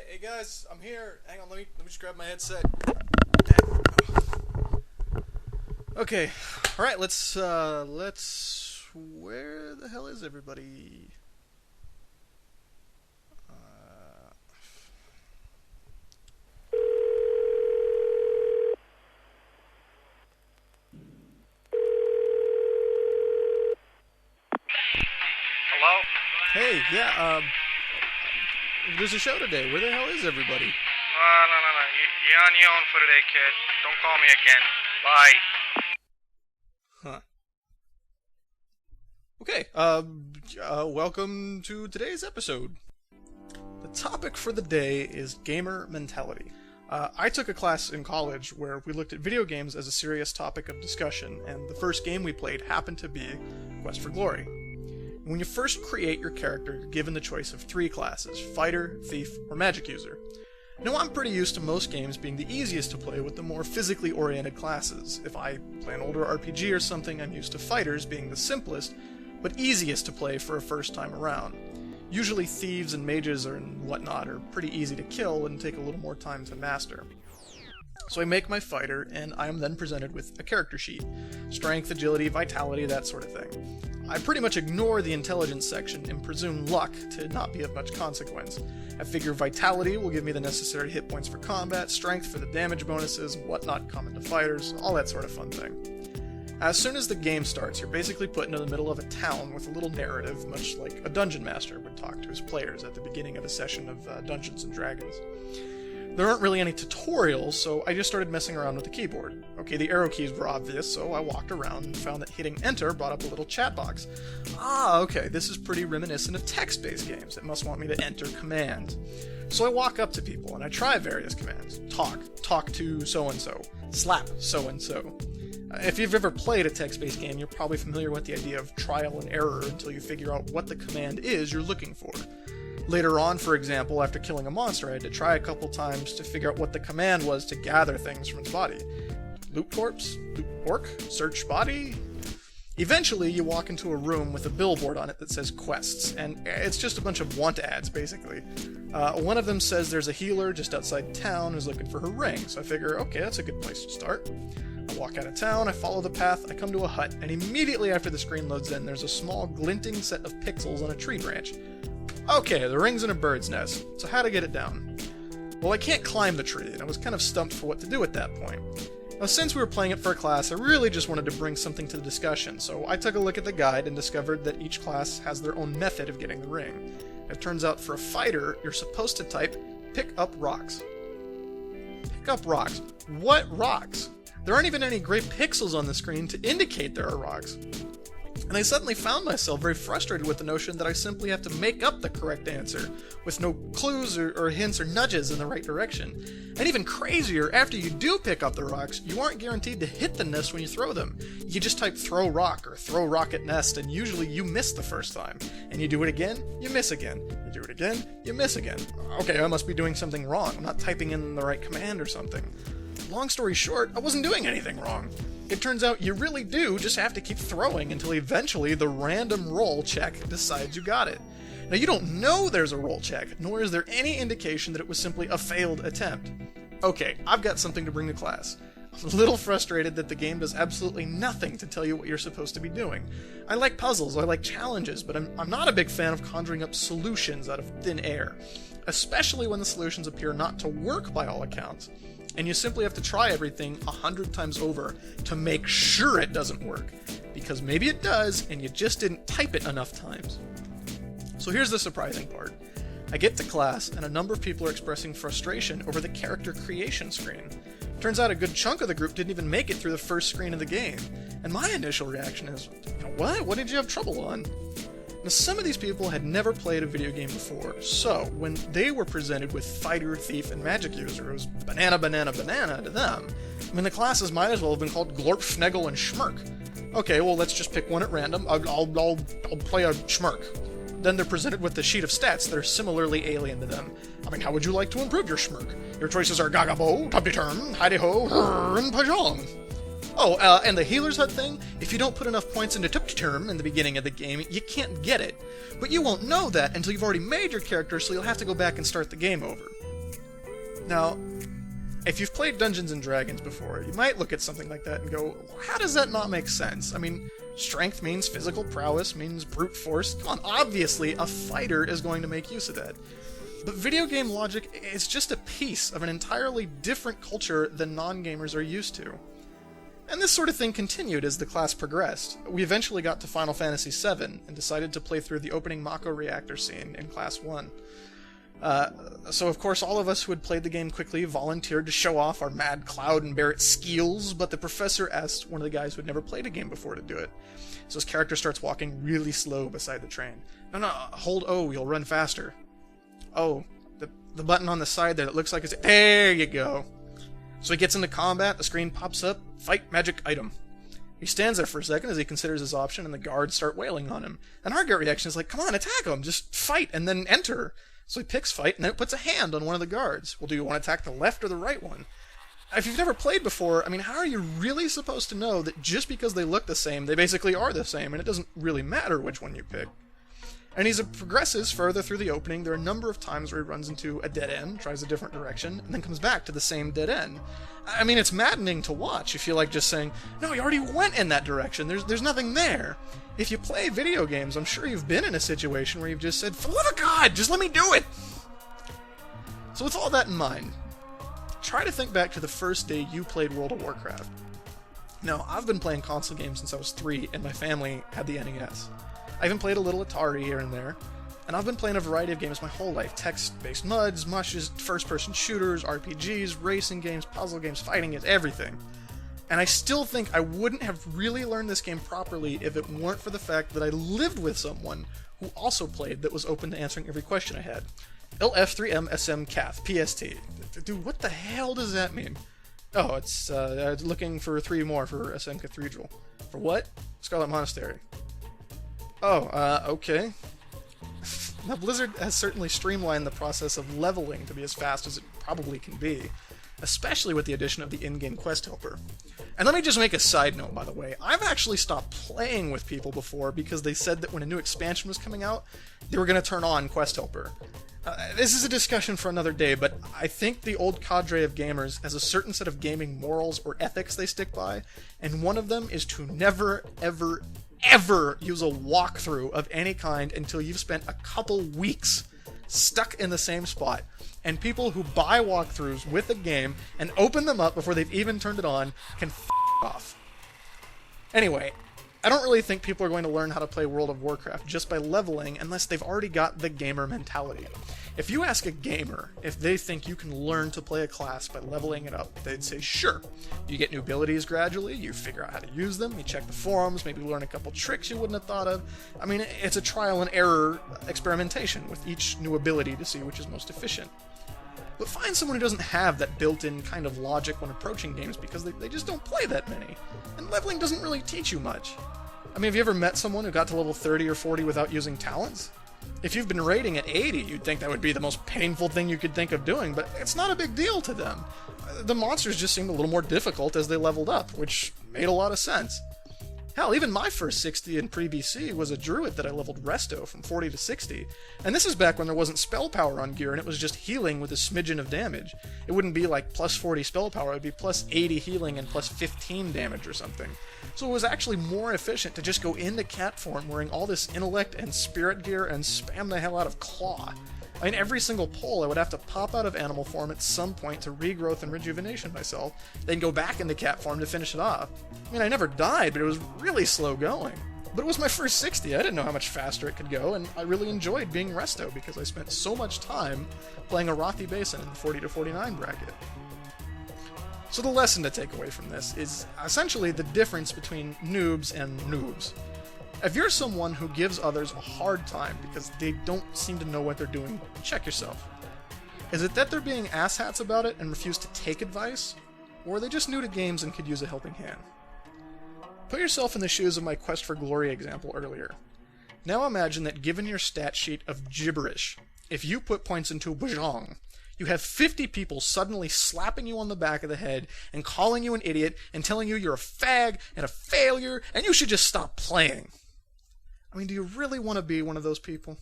Hey guys, I'm here. Hang on, let me just grab my headset. Okay, all right. Let's. Where the hell is everybody? Hello? Hey, yeah. There's a show today. Where the hell is everybody? No. You're on your own for today, kid. Don't call me again. Bye. Huh. Okay. Welcome to today's episode. The topic for the day is gamer mentality. I took a class in college where we looked at video games as a serious topic of discussion, and the first game we played happened to be Quest for Glory. When you first create your character, you're given the choice of 3 classes: Fighter, Thief, or Magic User. Now, I'm pretty used to most games being the easiest to play with the more physically oriented classes. If I play an older RPG or something, I'm used to Fighters being the simplest, but easiest to play for a first time around. Usually thieves and mages and whatnot are pretty easy to kill and take a little more time to master. So I make my fighter, and I am then presented with a character sheet. Strength, agility, vitality, that sort of thing. I pretty much ignore the intelligence section and presume luck to not be of much consequence. I figure vitality will give me the necessary hit points for combat, strength for the damage bonuses, whatnot common to fighters, all that sort of fun thing. As soon as the game starts, you're basically put into the middle of a town with a little narrative, much like a dungeon master would talk to his players at the beginning of a session of Dungeons & Dragons. There aren't really any tutorials, so I just started messing around with the keyboard. Okay, the arrow keys were obvious, so I walked around and found that hitting enter brought up a little chat box. Okay, this is pretty reminiscent of text-based games. It must want me to enter command. So I walk up to people and I try various commands. Talk to so-and-so, slap so-and-so. If you've ever played a text-based game, you're probably familiar with the idea of trial and error until you figure out what the command is you're looking for. Later on, for example, after killing a monster, I had to try a couple times to figure out what the command was to gather things from its body. Loot corpse? Loot orc? Search body? Eventually, you walk into a room with a billboard on it that says quests, and it's just a bunch of want ads, basically. One of them says there's a healer just outside town who's looking for her ring, so I figure, okay, that's a good place to start. I walk out of town, I follow the path, I come to a hut, and immediately after the screen loads in, there's a small glinting set of pixels on a tree branch. Okay, the ring's in a bird's nest, so how to get it down? Well, I can't climb the tree, and I was kind of stumped for what to do at that point. Now, since we were playing it for a class, I really just wanted to bring something to the discussion, so I took a look at the guide and discovered that each class has their own method of getting the ring. It turns out for a fighter, you're supposed to type, pick up rocks. Pick up rocks. What rocks? There aren't even any gray pixels on the screen to indicate there are rocks. And I suddenly found myself very frustrated with the notion that I simply have to make up the correct answer, with no clues or hints or nudges in the right direction. And even crazier, after you do pick up the rocks, you aren't guaranteed to hit the nest when you throw them. You just type throw rock or throw rock at nest, and usually you miss the first time. And you do it again, you miss again. You do it again, you miss again. Okay, I must be doing something wrong. I'm not typing in the right command or something. Long story short, I wasn't doing anything wrong. It turns out you really do just have to keep throwing until eventually the random roll check decides you got it. Now, you don't know there's a roll check, nor is there any indication that it was simply a failed attempt. Okay, I've got something to bring to class. I'm a little frustrated that the game does absolutely nothing to tell you what you're supposed to be doing. I like puzzles, I like challenges, but I'm not a big fan of conjuring up solutions out of thin air, especially when the solutions appear not to work by all accounts. And you simply have to try everything 100 times over to make sure it doesn't work. Because maybe it does, and you just didn't type it enough times. So here's the surprising part. I get to class, and a number of people are expressing frustration over the character creation screen. Turns out a good chunk of the group didn't even make it through the first screen of the game. And my initial reaction is, what? What did you have trouble on? Now, some of these people had never played a video game before, so when they were presented with Fighter, Thief, and Magic User, it was banana to them. I mean, the classes might as well have been called Glorp, Schnegel, and Schmirk. Okay, well, let's just pick one at random. I'll play a Schmirk. Then they're presented with a sheet of stats that are similarly alien to them. I mean, how would you like to improve your Schmirk? Your choices are Gagabo, Tubby-Term, Heidi-Ho, and Pajong. Oh, and the Healer's Hut thing, if you don't put enough points into Tupti-Term in the beginning of the game, you can't get it. But you won't know that until you've already made your character, so you'll have to go back and start the game over. Now, if you've played Dungeons & Dragons before, you might look at something like that and go, how does that not make sense? I mean, strength means physical prowess, means brute force. Come on, obviously a fighter is going to make use of that. But video game logic is just a piece of an entirely different culture than non-gamers are used to. And this sort of thing continued as the class progressed. We eventually got to Final Fantasy VII and decided to play through the opening Mako reactor scene in Class 1. So of course all of us who had played the game quickly volunteered to show off our Mad Cloud and Barret skills, but the professor asked one of the guys who had never played a game before to do it. So his character starts walking really slow beside the train. No, hold O, you'll run faster. Oh, the button on the side there that looks like it's... There you go! So he gets into combat, the screen pops up, fight magic item. He stands there for a second as he considers his option, and the guards start wailing on him. And our gut reaction is like, come on, attack him, just fight, and then enter. So he picks fight, and then it puts a hand on one of the guards. Well, do you want to attack the left or the right one? If you've never played before, I mean, how are you really supposed to know that just because they look the same, they basically are the same, and it doesn't really matter which one you pick? And as he progresses further through the opening, there are a number of times where he runs into a dead end, tries a different direction, and then comes back to the same dead end. I mean, it's maddening to watch. You feel like just saying, no, he already went in that direction. There's nothing there. If you play video games, I'm sure you've been in a situation where you've just said, for the love of God, just let me do it! So with all that in mind, try to think back to the first day you played World of Warcraft. Now, I've been playing console games since I was 3, and my family had the NES. I even played a little Atari here and there, and I've been playing a variety of games my whole life. Text-based MUDs, mushes, first-person shooters, RPGs, racing games, puzzle games, fighting games, everything. And I still think I wouldn't have really learned this game properly if it weren't for the fact that I lived with someone who also played that was open to answering every question I had. LF3MSM PST. Dude, what the hell does that mean? Oh, it's looking for 3 more for SM Cathedral. For what? Scarlet Monastery. Oh, okay. Now, Blizzard has certainly streamlined the process of leveling to be as fast as it probably can be, especially with the addition of the in-game quest helper. And let me just make a side note, by the way. I've actually stopped playing with people before because they said that when a new expansion was coming out, they were going to turn on quest helper. This is a discussion for another day, but I think the old cadre of gamers has a certain set of gaming morals or ethics they stick by, and one of them is to never, ever use a walkthrough of any kind until you've spent a couple weeks stuck in the same spot. And people who buy walkthroughs with a game and open them up before they've even turned it on can f*** off. Anyway, I don't really think people are going to learn how to play World of Warcraft just by leveling unless they've already got the gamer mentality. If you ask a gamer if they think you can learn to play a class by leveling it up, they'd say sure. You get new abilities gradually, you figure out how to use them, you check the forums, maybe learn a couple tricks you wouldn't have thought of. I mean, it's a trial and error experimentation with each new ability to see which is most efficient. But find someone who doesn't have that built-in kind of logic when approaching games because they just don't play that many. And leveling doesn't really teach you much. I mean, have you ever met someone who got to level 30 or 40 without using talents? If you've been raiding at 80, you'd think that would be the most painful thing you could think of doing, but it's not a big deal to them. The monsters just seemed a little more difficult as they leveled up, which made a lot of sense. Hell, even my first 60 in pre-BC was a druid that I leveled resto from 40 to 60. And this is back when there wasn't spell power on gear and it was just healing with a smidgen of damage. It wouldn't be like plus 40 spell power, it would be plus 80 healing and plus 15 damage or something. So it was actually more efficient to just go into cat form wearing all this intellect and spirit gear and spam the hell out of claw. I mean, every single pull I would have to pop out of animal form at some point to regrowth and rejuvenation myself, then go back into cat form to finish it off. I mean, I never died, but it was really slow going. But it was my first 60, I didn't know how much faster it could go, and I really enjoyed being resto because I spent so much time playing Arathi Basin in the 40 to 49 bracket. So the lesson to take away from this is essentially the difference between noobs and noobs. If you're someone who gives others a hard time because they don't seem to know what they're doing, check yourself. Is it that they're being asshats about it and refuse to take advice? Or are they just new to games and could use a helping hand? Put yourself in the shoes of my Quest for Glory example earlier. Now imagine that given your stat sheet of gibberish, if you put points into Bajong, you have 50 people suddenly slapping you on the back of the head and calling you an idiot and telling you you're a fag and a failure and you should just stop playing. I mean, do you really want to be one of those people?